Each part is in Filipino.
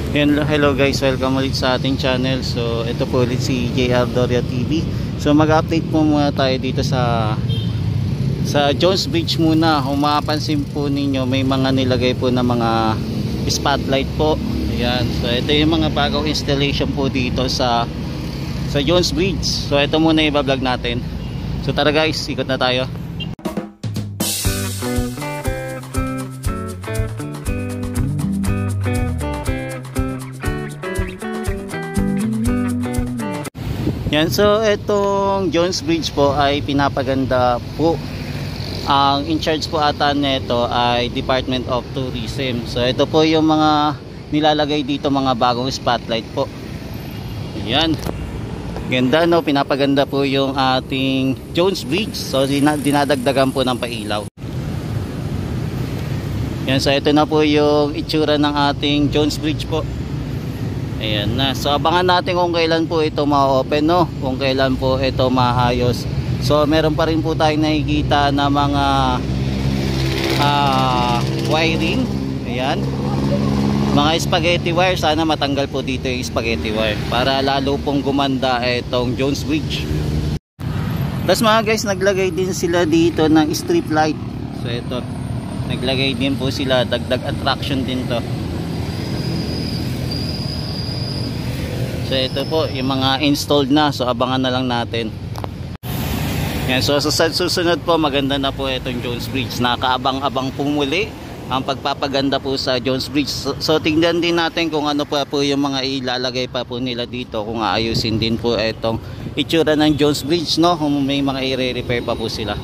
Hello guys, welcome ulit sa ating channel. So ito po ulit si JR Doria TV. So mag-update po muna tayo dito sa Jones Bridge muna. Kung mapapansin po ninyo, may mga nilagay po na mga spotlight po. Ayan. So ito yung mga bagong installation po dito sa Jones Bridge. So ito muna i-vlog natin. So tara guys, ikot na tayo. Yan, so itong Jones Bridge po ay pinapaganda po. Ang in charge po ata nito ay Department of Tourism. So ito po yung mga nilalagay dito, mga bagong spotlight po. Yan. Ganda, no? Pinapaganda po yung ating Jones Bridge. So dinadagdagan po ng pailaw. Yan, so ito na po yung itsura ng ating Jones Bridge po. Ayan na. So abangan natin kung kailan po ito ma-open, no? Kung kailan po ito maayos. So meron pa rin po tayong nakikita na mga wiring. Ayan. Mga spaghetti wire. Sana matanggal po dito yung spaghetti wire para lalo pong gumanda itong Jones Bridge. Tapos mga guys, naglagay din sila dito ng strip light. So ito, naglagay din po sila. Dagdag attraction din to. So ito po yung mga installed na, so abangan na lang natin. Yan, so sa susunod po, maganda na po itong Jones Bridge. Nakaabang-abang po muli ang pagpapaganda po sa Jones Bridge. So tingnan din natin kung ano pa po yung mga ilalagay pa po nila dito, kung aayusin din po itong itsura ng Jones Bridge, no? Kung may mga i-repair pa po sila.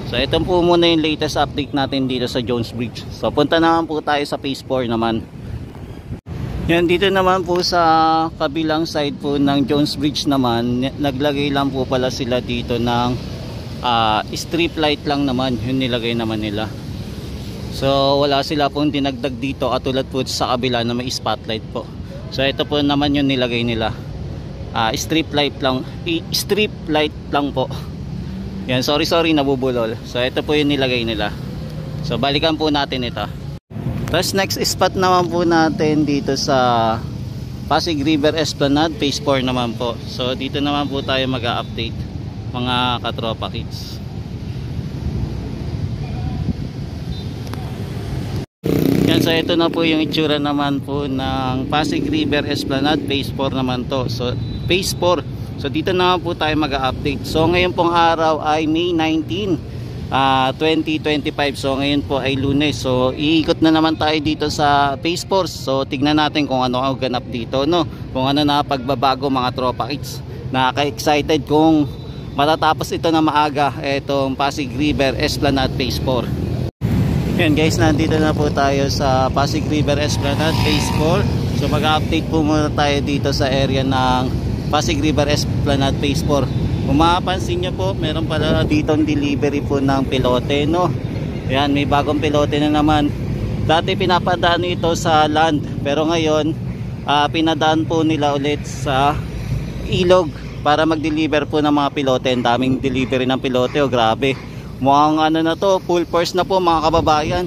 So ito po muna yung latest update natin dito sa Jones Bridge. So punta naman po tayo sa phase 4 naman. Yan, dito naman po sa kabilang side po ng Jones Bridge naman, naglagay lang po pala sila dito ng strip light lang naman, yun nilagay naman nila. So wala sila pong dinagdag dito katulad po sa kabila na may spotlight po. So ito po naman yung nilagay nila, strip light lang po. Yan, sorry nabubulol. So ito po yung nilagay nila. So balikan po natin ito. Tapos next spot naman po natin dito sa Pasig River Esplanade, phase 4 naman po. So dito naman po tayo mag-update mga katropa kids. Yan, so ito na po yung itsura naman po ng Pasig River Esplanade, phase 4 naman to. So phase 4. So dito naman po tayo mag-update. So ngayon pong araw ay May 19. 2025. So ngayon po ay Lunes. So iikot na naman tayo dito sa phase 4. So tignan natin kung ano ang ganap dito, no? Kung ano na pagbabago mga tropa kids. Nakaka-excited kung matatapos ito na maaga, itong Pasig River Esplanade phase 4. Yan guys, nandito na po tayo sa Pasig River Esplanade phase 4. So mag-update po muna tayo dito sa area ng Pasig River Esplanade phase 4. Kung mapapansin nyo po, meron pala ditong delivery po ng pilote, no? Ayan, may bagong pilote na naman. Dati pinapadaan ito sa land, pero ngayon pinadaan po nila ulit sa ilog para mag-deliver po ng mga pilote. Ang daming delivery ng pilote, oh grabe. Mukhang ano na to, full force na po mga kababayan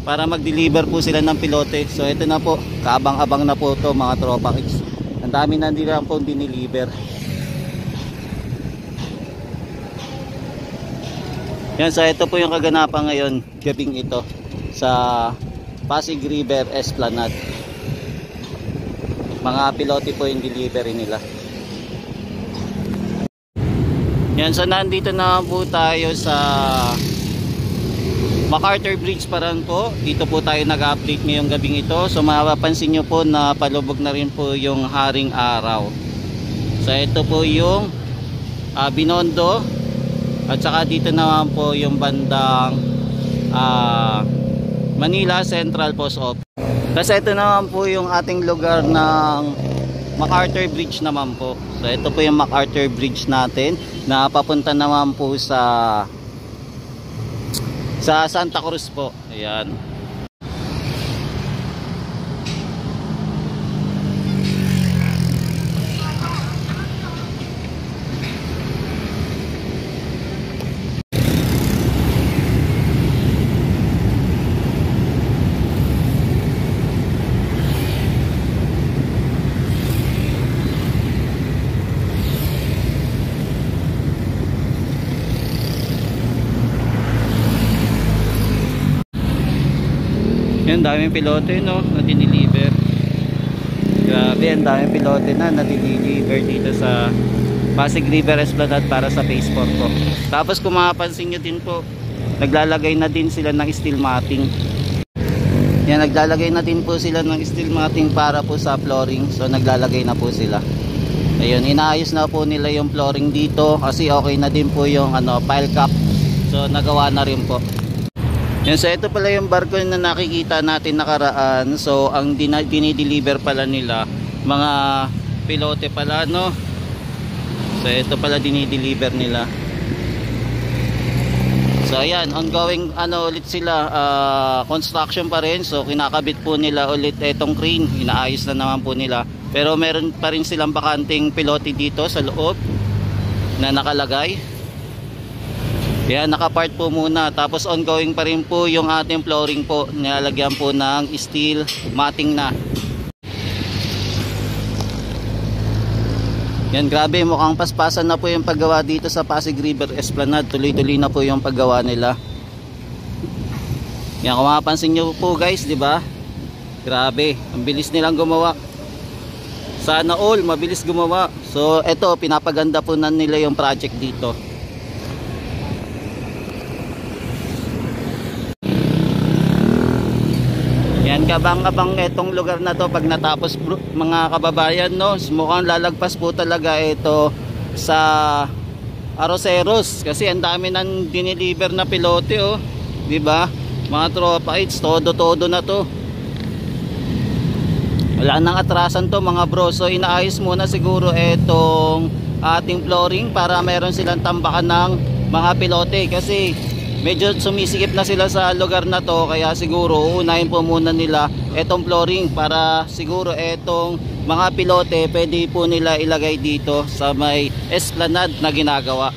para mag-deliver po sila ng pilote. So ito na po, kaabang-abang na po to mga tropa kids. Ang dami na nila po dineliver. Yan, so ito po yung kaganapan ngayon, gabing ito sa Pasig River Esplanade. Mga pilote po yung delivery nila. Yan, so nandito na po tayo sa MacArthur Bridge pa rin po. Dito po tayo nag-update ngayong gabing ito. So mapapansin nyo po na palubog na rin po yung haring araw. So ito po yung Binondo. At saka dito naman po yung bandang Manila Central Post Office. Kasi ito naman po yung ating lugar ng MacArthur Bridge naman po. So ito po yung MacArthur Bridge natin na papunta naman po sa Santa Cruz po. Ayan. Yan, daming pilote no, na diniliver. Grabe, ang daming pilote na diniliver dito sa Pasig River Esplanade para sa Phase 4 po. Tapos kung mapapansin nyo din po, naglalagay na din sila ng steel matting. Yan, naglalagay na din po sila ng steel matting para po sa flooring. So naglalagay na po sila. Ayun, inaayos na po nila yung flooring dito kasi okay na din po yung pile cap. So nagawa na rin po. Yan, so ito pala yung barko na nakikita natin nakaraan. So ang dinideliver pala nila mga pilote pala no. So ito pala dinideliver nila. So ayan, ongoing ulit sila, construction pa rin. So kinakabit po nila ulit itong crane, inaayos na naman po nila. Pero meron pa rin silang bakanting pilote dito sa loob na nakalagay. Yan, nakapart po muna. Tapos ongoing pa rin po yung ating flooring po, nilalagyan po ng steel matting na. Yan, grabe, mukhang paspasan na po yung paggawa dito sa Pasig River Esplanade. Tuloy-tuloy na po yung paggawa nila. Yan, kung mapapansin nyo po guys, di ba? Grabe, ang bilis nilang gumawa. Sana all, mabilis gumawa. So, eto, pinapaganda po na nila yung project dito. Yan, kabang-kabang etong lugar na to pag natapos mga kababayan no. Mukhang lalagpas po talaga ito sa Arroceros kasi ang dami nang dinideliver na pilote oh, di ba? Mga tropa it's todo-todo na to. Wala nang atrasan to mga bro. So inaayos muna siguro etong ating flooring para meron silang tambakan ng mga pilote kasi medyo sumisikip na sila sa lugar na to, kaya siguro unahin po muna nila etong flooring para siguro etong mga pilote pwede po nila ilagay dito sa may esplanade na ginagawa.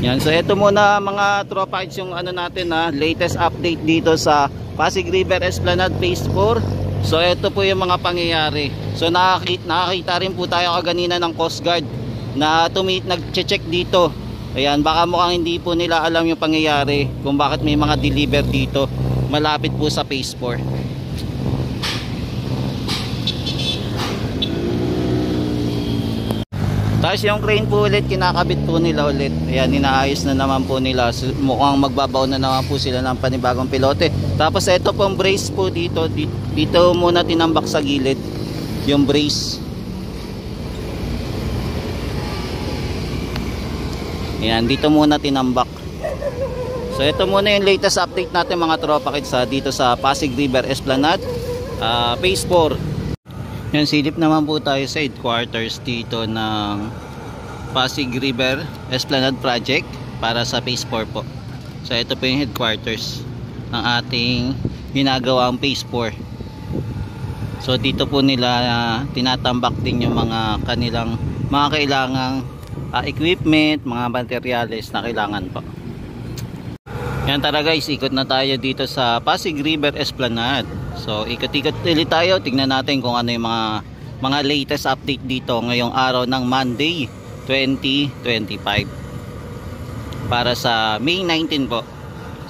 Yan, so ito muna mga tropa yung natin latest update dito sa Pasig River Esplanade Phase 4. So ito po yung mga pangyayari. So nakakita rin po tayo kaganina ng Coast Guard na nag-check dito. Ayan, baka mukhang hindi po nila alam yung pangyayari kung bakit may mga deliver dito malapit po sa Phase 4. Tapos yung crane po ulit, kinakabit po nila ulit. Ayan, inaayos na naman po nila. So, mukhang magbabaw na naman po sila ng panibagong pilote. Tapos ito pong brace po dito. Dito muna tinambak sa gilid yung brace. Ayan, dito muna tinambak. So ito muna yung latest update natin mga tropa kids dito sa Pasig River Esplanade Phase 4. Yan, silip naman po tayo sa headquarters dito ng Pasig River Esplanade Project para sa Phase 4 po. So ito po yung headquarters ng ating ginagawang Phase 4. So dito po nila tinatambak din yung mga kanilang mga kailangang equipment, mga materyales na kailangan po. Yan, tara guys, ikot na tayo dito sa Pasig River Esplanade. So ikot-ikot ulit tayo, tingnan natin kung ano yung mga latest update dito ngayong araw ng Monday 2025 para sa May 19 po.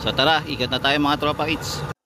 So tara, ikot na tayo mga tropa hits.